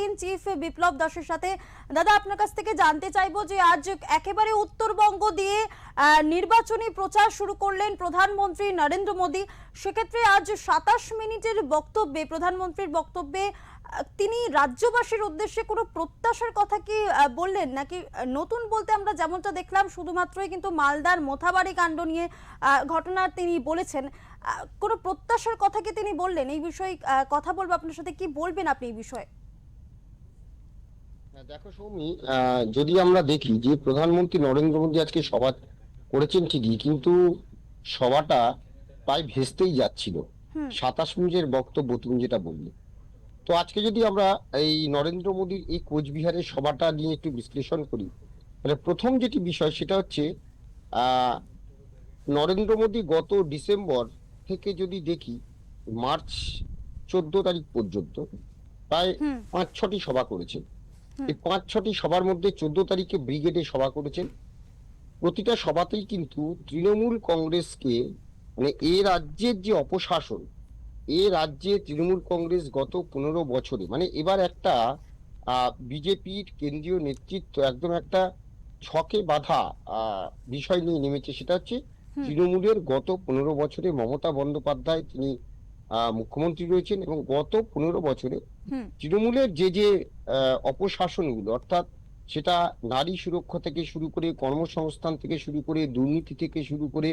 Campaign chief বিপ্লব দাসের সাথে। দাদা, আপনার কাছ থেকে জানতে চাইবো যে আজ একেবারে উত্তরবঙ্গ দিয়ে নির্বাচনী প্রচার শুরু করলেন প্রধানমন্ত্রী নরেন্দ্র মোদী। সেক্ষেত্রে আজ ২৭ মিনিটের বক্তব্যে, প্রধানমন্ত্রীর বক্তব্যে তিনি রাজ্যবাসীর উদ্দেশ্যে কোনো প্রত্যাশার কথা কি বললেন, নাকি নতুন বলতে আমরা যেমনটা দেখলাম শুধুমাত্রই কিন্তু মালদার মোথাবাড়ি কাণ্ড নিয়ে ঘটনা তিনি বলেছেন, কোনো প্রত্যাশার কথা কি তিনি বললেন? এই বিষয়ে কথা বলবো আপনার সাথে, কি বলবেন আপনি এই বিষয়ে? দেখো সৌমি, যদি আমরা দেখি যে প্রধানমন্ত্রী নরেন্দ্র মোদী আজকে সভা করেছেন ঠিকই, কিন্তু সভাটা প্রায় ভেস্তেই যাচ্ছিল। ২৭ মিনিটের বক্তব্য তুমি যেটা বললে, তো আজকে যদি আমরা এই নরেন্দ্র মোদীর এই কোচবিহারের সভাটা নিয়ে একটু বিশ্লেষণ করি, তাহলে প্রথম যেটি বিষয় সেটা হচ্ছে আহ নরেন্দ্র মোদী গত ডিসেম্বর থেকে যদি দেখি মার্চ 14 তারিখ পর্যন্ত প্রায় ৫-৬টি সভা করেছেন। এই ৫-৬টি সভার মধ্যে 14 তারিখে ব্রিগেডে সভা করেছেন। প্রতিটা সভাতেই কিন্তু তৃণমূল কংগ্রেসকে, মানে এ রাজ্যের যে অপশাসন, এ রাজ্যে তৃণমূল কংগ্রেস গত 15 বছরে, মানে এবার একটা বিজেপির কেন্দ্রীয় নেতৃত্ব একদম একটা ছকে বাঁধা বিষয় নিয়ে নেমেছে। সেটা হচ্ছে তৃণমূলের গত 15 বছরে মমতা বন্দ্যোপাধ্যায় তিনি মুখ্যমন্ত্রী রয়েছেন, এবং গত 15 বছরে তৃণমূলের যে যে অপশাসনগুলো, অর্থাৎ সেটা নারী সুরক্ষা থেকে শুরু করে, কর্মসংস্থান থেকে শুরু করে, দুর্নীতি থেকে শুরু করে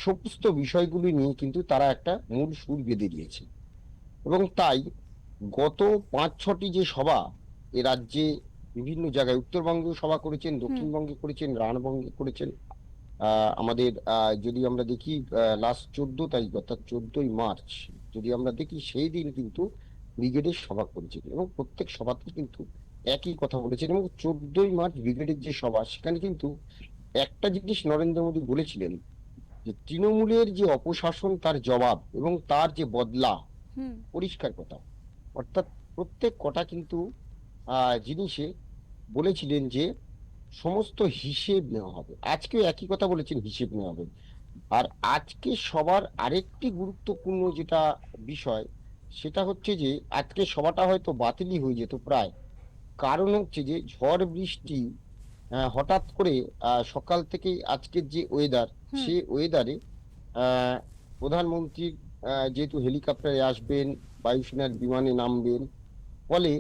সমস্ত বিষয়গুলি নিয়ে কিন্তু তারা একটা মূল সুর বেঁধে দিয়েছে। এবং তাই গত ৫-৬টি যে সভা এ রাজ্যে বিভিন্ন জায়গায়, উত্তরবঙ্গেও সভা করেছেন, দক্ষিণবঙ্গে করেছেন, রাঢ়বঙ্গে করেছেন। আমাদের যদি আমরা দেখি লাস্ট 14 তারিখ অর্থাৎ 14ই মার্চ যদি আমরা দেখি, সেই দিন কিন্তু ব্রিগেডের সভা করেছেন এবং প্রত্যেক সভাতে কিন্তু একই কথা বলেছেন। এবং 14ই মার্চ ব্রিগেডের যে সভা, সেখানে কিন্তু একটা জিনিস নরেন্দ্র মোদী বলেছিলেন যে তৃণমূলের যে অপশাসন তার জবাব এবং তার যে বদলা, পরিষ্কার কথা। অর্থাৎ প্রত্যেক কটা কিন্তু জিনিসে বলেছিলেন যে সমস্ত হিসেব নেওয়া হবে। আজকেও একই কথা বলেছেন, হিসেব নেওয়া হবে। আর আজকে সবার আরেকটি গুরুত্বপূর্ণ যেটা বিষয়, সেটা হচ্ছে যে আজকে সভাটা হয়তো বাতিলই হয়ে যেত প্রায়। কারণ হচ্ছে যে ঝড় বৃষ্টি, হঠাৎ করে সকাল থেকেই আজকের যে ওয়েদার, সে ওয়েদারে প্রধানমন্ত্রী যেহেতু হেলিকপ্টারে আসবেন, বায়ুসেনার বিমানে নামবেন, ফলে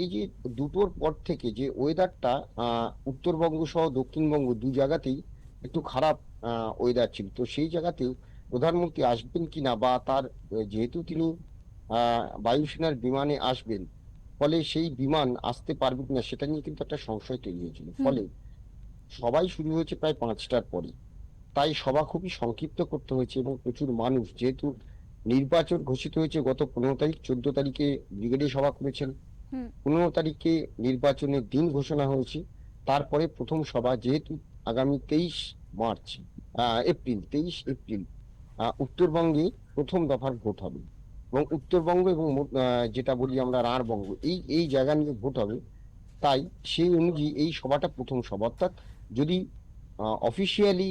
এই যে দুটোর পর থেকে যে ওয়েদারটা উত্তরবঙ্গ সহ দক্ষিণবঙ্গ দু জায়গাতেই একটু খারাপ ওয়েদার ছিল। তো সেই জায়গাতেও প্রধানমন্ত্রী আসবেন কিনা, বা তার যেহেতু তিনি বায়ুসেনার বিমানে আসবেন, ফলে সেই বিমান আসতে পারবে কিনা সেটা নিয়ে কিন্তু একটা সংশয় তৈরি হয়েছিল। ফলে সবাই শুরু হয়েছে প্রায় 5টার পরে। তাই সভা খুবই সংক্ষিপ্ত করতে হয়েছে, এবং প্রচুর মানুষ, যেহেতু নির্বাচন ঘোষিত হয়েছে গত 15 তারিখ, 14 তারিখে ব্রিগেডে সভা করেছেন, 15 তারিখে নির্বাচনের দিন ঘোষণা হয়েছে। তারপরে প্রথম সভা, যেহেতু আগামী 23 মার্চ, এপ্রিল, 23 এপ্রিল উত্তরবঙ্গে প্রথম দফার ভোট হবে, এবং উত্তরবঙ্গ এবং যেটা বলি আমরা রাঢ়বঙ্গ, এই এই জায়গা নিয়ে ভোট হবে। তাই সেই অনুযায়ী এই সভাটা প্রথম সভা। অর্থাৎ যদি অফিসিয়ালি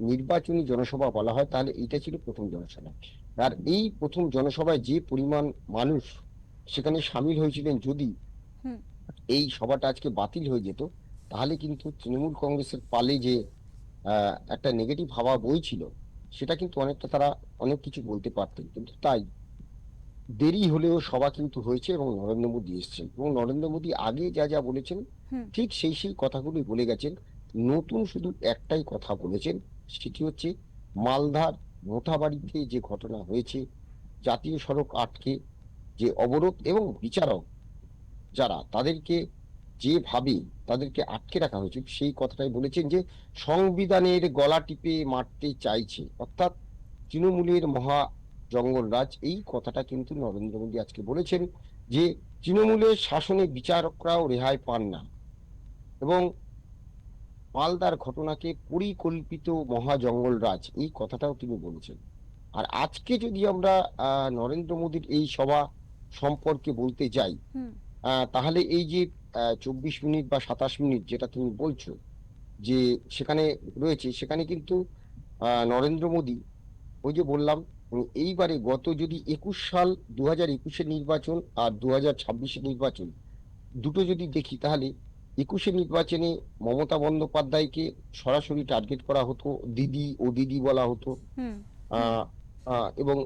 নির্বাচনী জনসভা বলা হয়, তাহলে এইটা ছিল প্রথম জনসভা। আর এই প্রথম জনসভায় যে পরিমাণ মানুষ সেখানে সামিল হয়েছিলেন, যদি এই সভাটা আজকে বাতিল হয়ে যেত, তাহলে কিন্তু তৃণমূল কংগ্রেসের পালে যে একটা নেগেটিভ হাওয়া বইছিল, সেটা কিন্তু অনেকটা তারা অনেক কিছু বলতে পারতেন। কিন্তু তাই দেরি হলেও সভা কিন্তু হয়েছে, এবং নরেন্দ্র মোদী এসেছেন, এবং নরেন্দ্র মোদী আগে যা যা বলেছেন ঠিক সেই সেই কথাগুলি বলে গেছেন। নতুন শুধু একটাই কথা বলেছেন, সেটি হচ্ছে মালদার মোথাবাড়িতে যে ঘটনা হয়েছে, জাতীয় সড়ক আটকে যে অবরোধ এবং বিচারক যারা, তাদেরকে যেভাবে তাদেরকে আটকে রাখা হয়েছে, সেই কথাটাই বলেছেন যে সংবিধানের গলা টিপে মারতে চাইছে, অর্থাৎ তৃণমূলের মহা জঙ্গলরাজ। এই কথাটা কিন্তু নরেন্দ্র মোদী আজকে বলেছেন যে তৃণমূলের শাসনে বিচারকরাও রেহাই পান না, এবং মালদার ঘটনাকে পরিকল্পিত মহা জঙ্গলরাজ, এই কথাটাও তিনি বলেছেন। আর আজকে যদি আমরা নরেন্দ্র মোদীর এই সভা সম্পর্কে বলতে যাই, তাহলে এই যে 24 মিনিট বা 27 মিনিট যেটা তুমি বলছো যে সেখানে রয়েছে, সেখানে কিন্তু নরেন্দ্র মোদী, ওই যে বললাম এইবারে গত যদি 21 সাল 2021-এর নির্বাচন আর 2026-এর নির্বাচন দুটো যদি দেখি, তাহলে 21-এর নির্বাচনে মমতা বন্দ্যোপাধ্যায়কে সরাসরি টার্গেট করা হতো, দিদি ও দিদি বলা হতো। হুম আহ এবং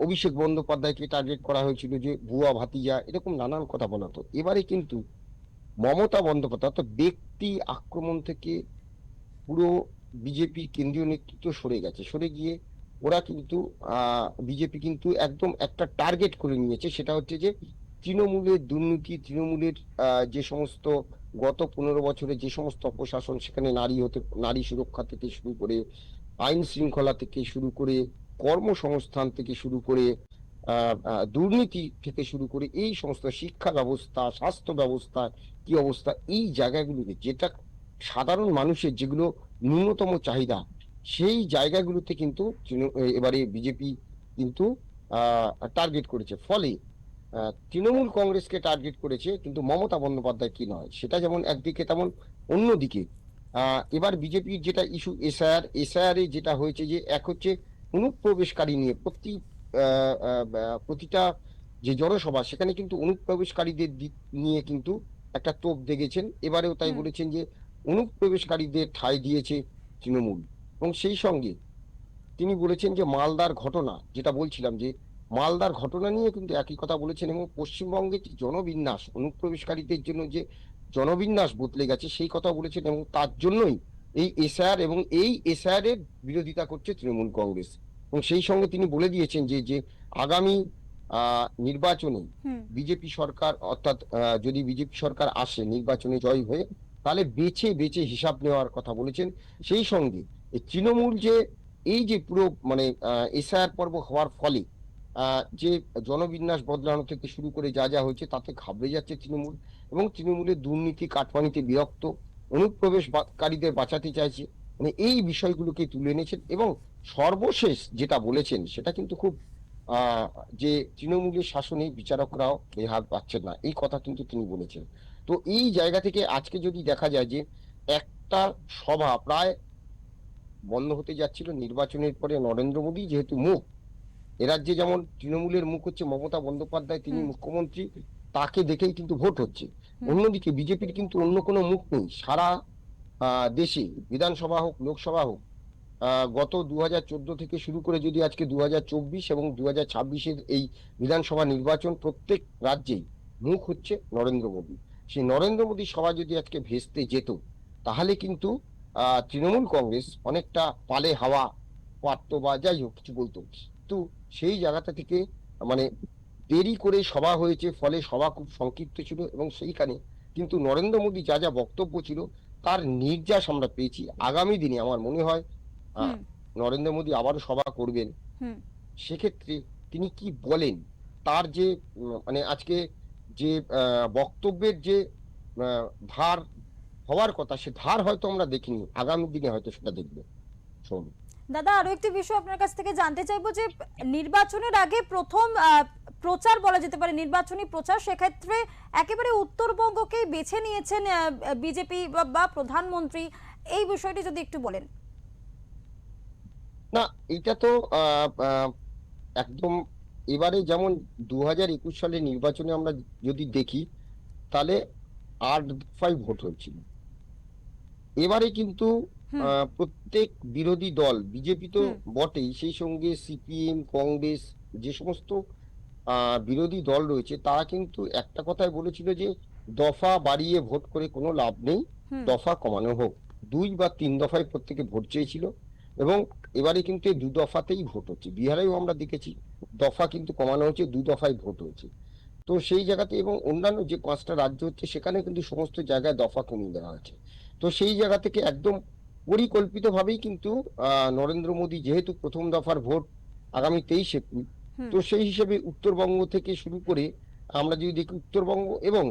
অভিষেক বন্দ্যোপাধ্যায়কে টার্গেট করা হয়েছিল যে ভুয়া ভাতিজা, এরকম নানান কথা বলা হতো। এবারে কিন্তু মমতা বন্দ্যোপাধ্যায় অর্থাৎ ব্যক্তি আক্রমণ থেকে পুরো বিজেপি কেন্দ্রীয় নেতৃত্ব সরে গেছে, সরে গিয়ে ওরা কিন্তু বিজেপি কিন্তু একদম একটা টার্গেট করে নিয়েছে, সেটা হচ্ছে যে তৃণমূলের দুর্নীতি, তৃণমূলের যে সমস্ত গত 15 বছরে যে সমস্ত অপশাসন, সেখানে নারী সুরক্ষা থেকে শুরু করে, আইন শৃঙ্খলা থেকে শুরু করে, কর্মসংস্থান থেকে শুরু করে, দুর্নীতি থেকে শুরু করে, এই সমস্ত শিক্ষা ব্যবস্থা, স্বাস্থ্য ব্যবস্থা কি অবস্থা, এই জায়গাগুলোতে যেটা সাধারণ মানুষের যেগুলো ন্যূনতম চাহিদা, সেই জায়গাগুলোতে কিন্তু এবারে বিজেপি কিন্তু টার্গেট করেছে। ফলে তৃণমূল কংগ্রেসকে টার্গেট করেছে, কিন্তু মমতা বন্দ্যোপাধ্যায় কি নয়, সেটা যেমন একদিকে তেমন অন্যদিকে এবার বিজেপির যেটা ইস্যু এসআইআর এ যেটা হয়েছে যে এক হচ্ছে অনুপ্রবেশকারী নিয়ে প্রতিটা যে জনসভা, সেখানে কিন্তু অনুপ্রবেশকারীদের দিক নিয়ে কিন্তু একটা তোপ দেখেছেন। এবারেও তাই হুম বলেছেন যে অনুপ্রবেশকারীদের ঠাঁই দিয়েছে তৃণমূল। এবং সেই সঙ্গে তিনি বলেছেন যে মালদার ঘটনা, যেটা বলছিলাম যে মালদার ঘটনা নিয়ে কিন্তু একই কথা বলেছেন, এবং পশ্চিমবঙ্গের যে জনবিন্যাস, অনুপ্রবেশকারীদের জন্য যে জনবিন্যাস বদলে গেছে সেই কথা বলেছেন, এবং তার জন্যই এই এসআইআর এবং এই এসআইআর এর বিরোধিতা করছে তৃণমূল কংগ্রেস। এবং সেই সঙ্গে তিনি বলে দিয়েছেন যে যে আগামী নির্বাচনে হুম বিজেপি সরকার, অর্থাৎ যদি বিজেপি সরকার আসে নির্বাচনে জয় হয়ে, তাহলে বেছে বেছে হিসাব নেওয়ার কথা বলেছেন। সেই সঙ্গে এই তৃণমূল যে এই যে পুরো মানে এসআইআর পর্ব হওয়ার ফলে যে জনবিন্যাস বদলানো থেকে শুরু করে যা যা হয়েছে, তাতে ঘাবড়ে যাচ্ছে তৃণমূল, এবং তৃণমূলের দুর্নীতি কাটমানিতে বিরক্ত, অনুপ্রবেশকারীদের বাঁচাতে চাইছে, মানে এই বিষয়গুলোকে তুলে এনেছেন। এবং সর্বশেষ যেটা বলেছেন সেটা কিন্তু খুব আহ যে তৃণমূলের শাসনে বিচারকরাও বেহাত পাচ্ছেন না, এই কথা কিন্তু তিনি বলেছেন। তো এই জায়গা থেকে আজকে যদি দেখা যায় যে একটা সভা প্রায় বন্ধ হতে যাচ্ছিল, নির্বাচনের পরে নরেন্দ্র মোদী যেহেতু মুখ, এ রাজ্যে যেমন তৃণমূলের মুখ হচ্ছে মমতা বন্দ্যোপাধ্যায়, তিনি হুম মুখ্যমন্ত্রী, তাকে দেখেই কিন্তু ভোট হচ্ছে। হুম অন্যদিকে বিজেপির কিন্তু অন্য কোনো মুখ নেই সারা দেশে, বিধানসভা হোক লোকসভা হোক। গত 2014 থেকে শুরু করে যদি আজকে 2024 এবং 2026-এর এই বিধানসভা নির্বাচন, প্রত্যেক রাজ্যেই মুখ হচ্ছে নরেন্দ্র মোদী। সেই নরেন্দ্র মোদী সভা যদি আজকে ভেস্তে যেত, তাহলে কিন্তু তৃণমূল কংগ্রেস অনেকটা পালে হাওয়া পারতো, বা যাই হোক কিছু বলতো। কিন্তু সেই জায়গাটা থেকে মানে দেরি করে সভা হয়েছে, ফলে সভা খুব সংক্ষিপ্ত ছিল, এবং সেইখানে কিন্তু নরেন্দ্র মোদী যা যা বক্তব্য ছিল তার নির্যাস আমরা পেয়েছি। আগামী দিনে আমার মনে হয় আহ হুম নরেন্দ্র মোদী আবারও সভা করবেন। হুম সেক্ষেত্রে তিনি কি বলেন, তার যে মানে আজকে যে বক্তব্যের যে আহ, ধার হওয়ার কথা, সে ধার হয়তো আমরা দেখিনি, আগামী দিনে হয়তো সেটা দেখবো। শোন দাদা, আরো একটি বিষয় আপনার কাছ থেকে জানতে চাইবো যে নির্বাচনের আগে প্রথম প্রচার বলা যেতে পারে, নির্বাচনী প্রচার, সেক্ষেত্রে একেবারে উত্তরবঙ্গকেই বেছে নিয়েছেন বিজেপি বা প্রধানমন্ত্রী, এই বিষয়টি যদি একটু বলেন। না, এটা তো আহ আহ, একদম এবারে যেমন 2021 সালের নির্বাচনে আমরা যদি দেখি, তাহলে 8 দফায় ভোট হয়েছিল। এবারে কিন্তু হুম প্রত্যেক বিরোধী দল, বিজেপি তো হুম বটেই, সেই সঙ্গে সিপিএম, কংগ্রেস, যে সমস্ত বিরোধী দল রয়েছে, তারা কিন্তু একটা কথাই বলেছিল যে দফা বাড়িয়ে ভোট করে কোনো লাভ নেই, হুম দফা কমানো হোক। 2 বা 3 দফায় প্রত্যেকে ভোট চেয়েছিল, এবং এবারে কিন্তু এই 2 দফাতেই ভোট হচ্ছে। বিহারেও আমরা দেখেছি দফা কিন্তু কমানো হচ্ছে, 2 দফায় ভোট হয়েছে। তো সেই জায়গাতে, এবং অন্যান্য যে 5টা রাজ্য হচ্ছে, সেখানে কিন্তু সমস্ত জায়গায় দফা কমিয়ে দেওয়া হয়েছে। তো সেই জায়গা থেকে একদম পরিকল্পিতভাবেই কিন্তু নরেন্দ্র মোদী, যেহেতু প্রথম দফার ভোট আগামী 23 এপ্রিল, হুম তো সেই হিসেবে উত্তরবঙ্গ থেকে শুরু করে আমরা যদি দেখি, উত্তরবঙ্গ এবং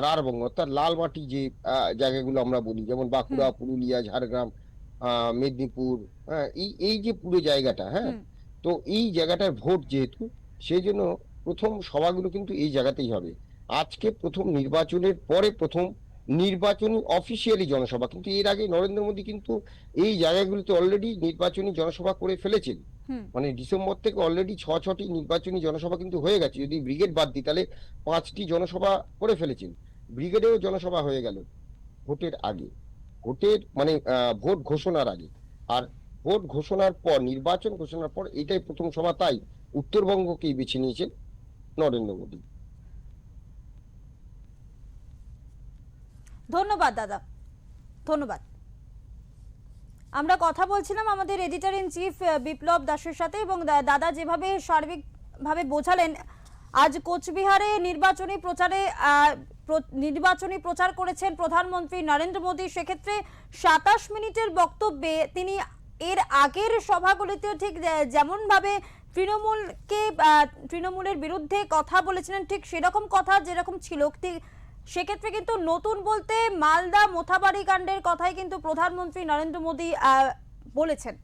রাঢ়বঙ্গ, অর্থাৎ লাল মাটি যে জায়গাগুলো আমরা বলি, যেমন হুম বাঁকুড়া, পুরুলিয়া, ঝাড়গ্রাম, মেদিনীপুর, এই এই যে পুরো জায়গাটা, হ্যাঁ, হুম তো এই জায়গাটার ভোট যেহেতু, সেই জন্য প্রথম সভাগুলো কিন্তু এই জায়গাতেই হবে। আজকে প্রথম নির্বাচনের পরে প্রথম নির্বাচনী অফিসিয়ালি জনসভা, কিন্তু এর আগে নরেন্দ্র মোদী কিন্তু এই জায়গাগুলিতে অলরেডি নির্বাচনী জনসভা করে ফেলেছেন। হুম। মানে ডিসেম্বর থেকে অলরেডি ছটি নির্বাচনী জনসভা কিন্তু হয়ে গেছে, যদি ব্রিগেড বাদ দিই তাহলে 5টি জনসভা করে ফেলেছেন। ব্রিগেডেও জনসভা হয়ে গেল ভোটের আগে, ভোটের মানে ভোট ঘোষণার আগে। আর ভোট ঘোষণার পর, নির্বাচন ঘোষণার পর এটাই প্রথম সভা, তাই উত্তরবঙ্গকেই বেছে নিয়েছেন নরেন্দ্র মোদী। ধন্যবাদ দাদা, ধন্যবাদ। আমরা কথা বলছিলাম আমাদের এডিটর ইন চিফ বিপ্লব দাসের সাথে, এবং দাদা যেভাবে সার্বিকভাবে বোঝালেন, আজ কোচবিহারে নির্বাচনী প্রচার করেছেন প্রধানমন্ত্রী নরেন্দ্র মোদী। সেক্ষেত্রে 27 মিনিটের বক্তব্যে তিনি এর আগের সভাগুলিতে ঠিক যেমন ভাবে তৃণমূলের বিরুদ্ধে কথা বলেছিলেন, ঠিক সেরকম কথা যেরকম ছিল, ঠিক সেক্ষেত্রে কিন্তু নতুন বলতে মালদা মোথাবাড়ি কাণ্ডের কথাই কিন্তু প্রধানমন্ত্রী নরেন্দ্র মোদী বলেছেন।